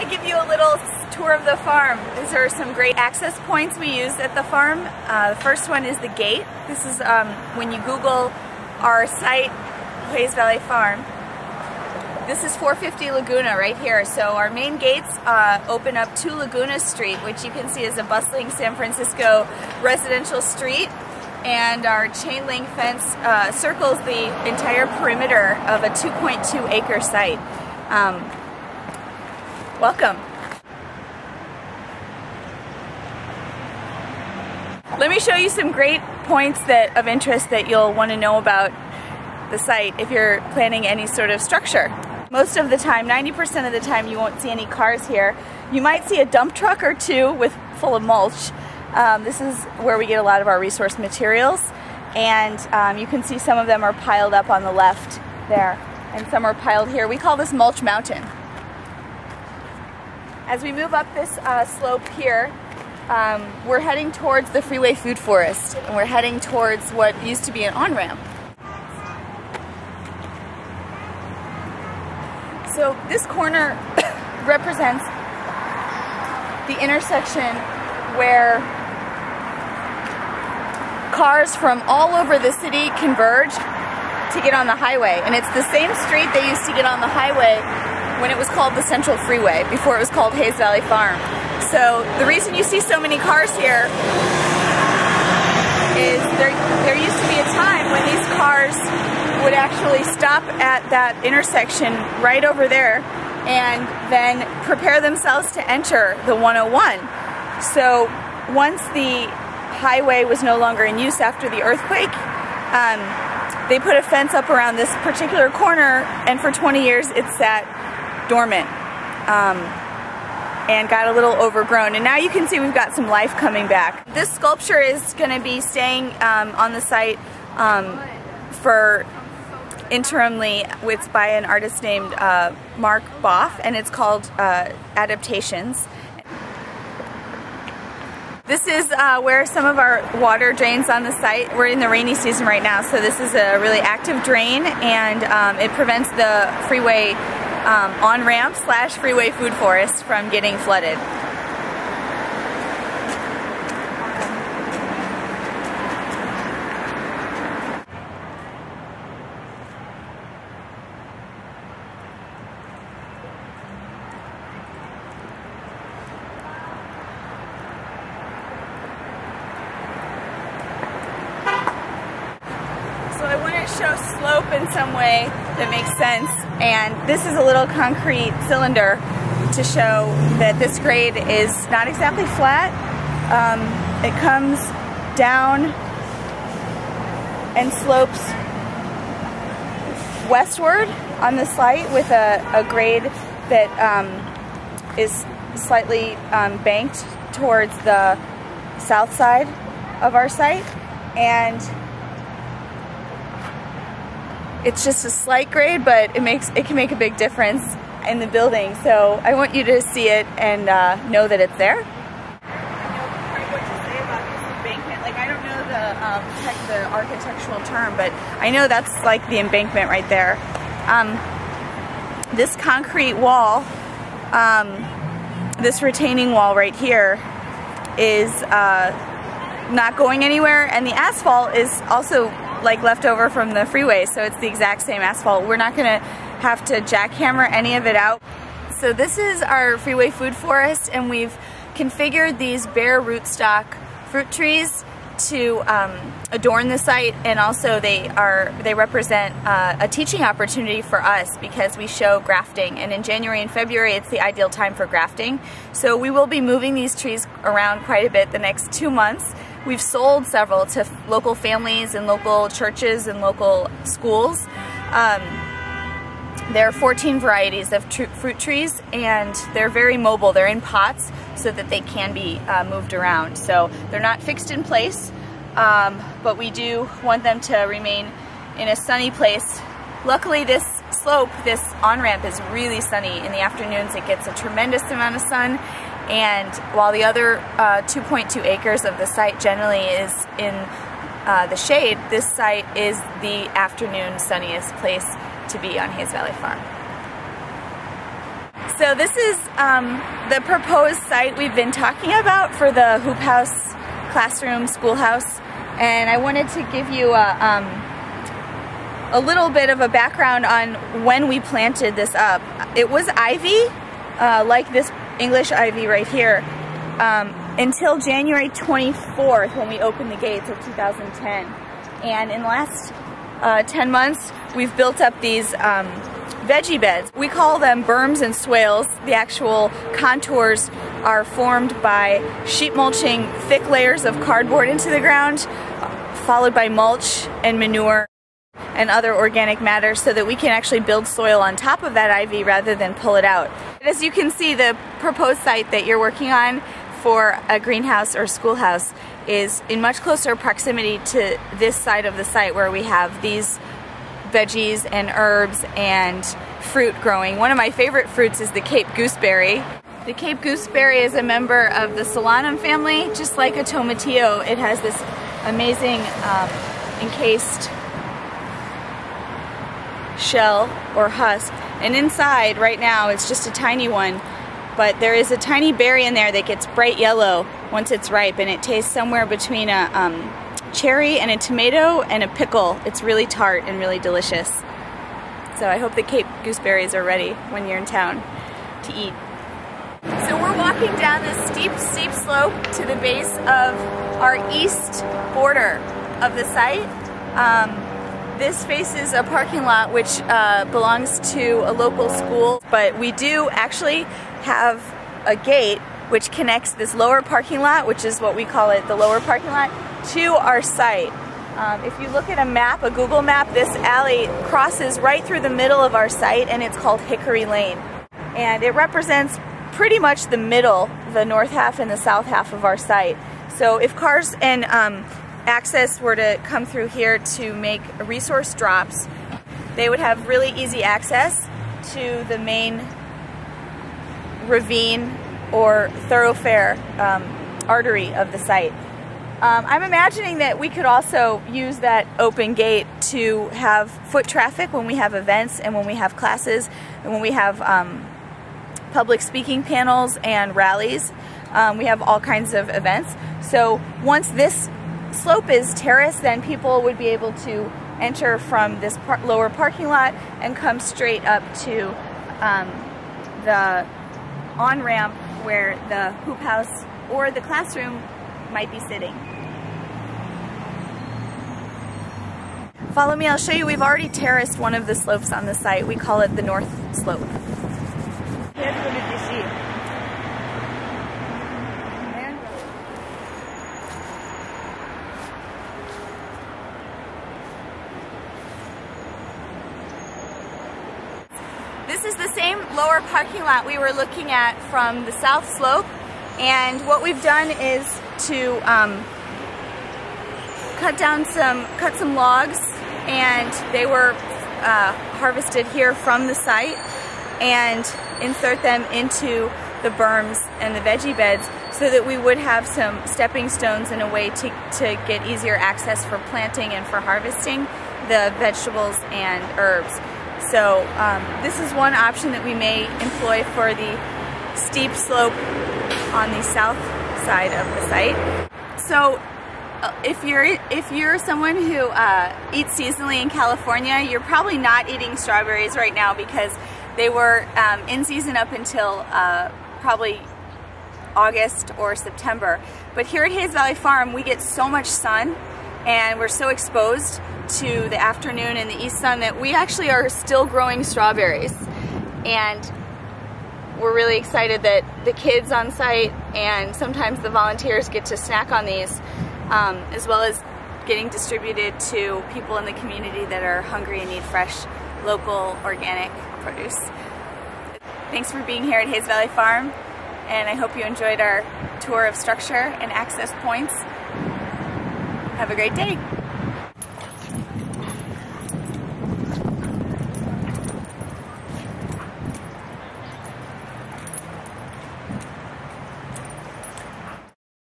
I give you a little tour of the farm. These are some great access points we use at the farm. The first one is the gate. This is when you Google our site, Hayes Valley Farm. This is 450 Laguna right here. So our main gates open up to Laguna Street, which you can see is a bustling San Francisco residential street. And our chain link fence circles the entire perimeter of a 2.2 acre site. Welcome. Let me show you some great points of interest that you'll want to know about the site if you're planning any sort of structure. Most of the time, 90% of the time, you won't see any cars here. You might see a dump truck or two full of mulch. This is where we get a lot of our resource materials, and you can see some of them are piled up on the left there, and some are piled here. We call this Mulch Mountain. As we move up this slope here, we're heading towards the freeway food forest, and we're heading towards what used to be an on-ramp. So this corner represents the intersection where cars from all over the city converge to get on the highway. And it's the same street they used to get on the highway when it was called the Central Freeway, before it was called Hayes Valley Farm. So the reason you see so many cars here is there used to be a time when these cars would actually stop at that intersection right over there and then prepare themselves to enter the 101. So once the highway was no longer in use after the earthquake, they put a fence up around this particular corner, and for 20 years it sat dormant and got a little overgrown. And now you can see we've got some life coming back. This sculpture is going to be staying on the site for interimly. It's by an artist named Mark Boff, and it's called Adaptations. This is where some of our water drains on the site. We're in the rainy season right now, so this is a really active drain, and it prevents the freeway on-ramp / freeway food forest from getting flooded. I want to show slope in some way that makes sense, and this is a little concrete cylinder to show that this grade is not exactly flat. It comes down and slopes westward on the site with a grade that is slightly banked towards the south side of our site, and it's just a slight grade, but it can make a big difference in the building. So I want you to see it and know that it's there. I don't know quite what to say about this embankment. Like, I don't know the architectural term, but I know that's like the embankment right there. This concrete wall, this retaining wall right here, is not going anywhere, and the asphalt is also like left over from the freeway, so it's the exact same asphalt. We're not going to have to jackhammer any of it out. So this is our freeway food forest, and we've configured these bare rootstock fruit trees to adorn the site, and also they represent a teaching opportunity for us because we show grafting, and in January and February it's the ideal time for grafting. So we will be moving these trees around quite a bit the next 2 months. We've sold several to local families and local churches and local schools. There are 14 varieties of fruit trees, and they're very mobile. They're in pots so that they can be moved around. So they're not fixed in place, but we do want them to remain in a sunny place. Luckily, this slope, this on-ramp, is really sunny. In the afternoons it gets a tremendous amount of sun, and while the other 2.2 acres of the site generally is in the shade, this site is the afternoon sunniest place to be on Hayes Valley Farm. So this is the proposed site we've been talking about for the hoop house, classroom, schoolhouse, and I wanted to give you a little bit of a background on when we planted this up. It was ivy, like this English ivy right here, until January 24th when we opened the gates of 2010. And in the last 10 months, we've built up these veggie beds. We call them berms and swales. The actual contours are formed by sheet mulching thick layers of cardboard into the ground, followed by mulch and manure and other organic matter, so that we can actually build soil on top of that ivy rather than pull it out. As you can see, the proposed site that you're working on for a greenhouse or schoolhouse is in much closer proximity to this side of the site where we have these veggies and herbs and fruit growing. One of my favorite fruits is the Cape gooseberry. The Cape gooseberry is a member of the Solanum family. Just like a tomatillo, it has this amazing encased shell or husk, and inside right now it's just a tiny one, but there is a tiny berry in there that gets bright yellow once it's ripe, and it tastes somewhere between a cherry and a tomato and a pickle. It's really tart and really delicious. So I hope the Cape gooseberries are ready when you're in town to eat. So we're walking down this steep slope to the base of our east border of the site. This faces a parking lot which belongs to a local school, but we do actually have a gate which connects this lower parking lot, which is what we call it, the lower parking lot, to our site. If you look at a map, a Google map, this alley crosses right through the middle of our site, and it's called Hickory Lane. And it represents pretty much the middle, the north half and the south half of our site. So if cars and access were to come through here to make resource drops, they would have really easy access to the main ravine or thoroughfare artery of the site. I'm imagining that we could also use that open gate to have foot traffic when we have events and when we have classes and when we have public speaking panels and rallies. We have all kinds of events. So once this slope is terraced, then people would be able to enter from this lower parking lot and come straight up to the on-ramp where the hoop house or the classroom might be sitting. Follow me, I'll show you. We've already terraced one of the slopes on the site. We call it the north slope. This is the same lower parking lot we were looking at from the south slope, and what we've done is to cut some logs, and they were harvested here from the site, and insert them into the berms and the veggie beds so that we would have some stepping stones and a way to get easier access for planting and for harvesting the vegetables and herbs. So this is one option that we may employ for the steep slope on the south side of the site. So if you're someone who eats seasonally in California, you're probably not eating strawberries right now because they were in season up until probably August or September. But here at Hayes Valley Farm, we get so much sun and we're so exposed to the afternoon and the east sun that we actually are still growing strawberries. And we're really excited that the kids on site and sometimes the volunteers get to snack on these, as well as getting distributed to people in the community that are hungry and need fresh, local, organic produce. Thanks for being here at Hayes Valley Farm, and I hope you enjoyed our tour of structure and access points. Have a great day.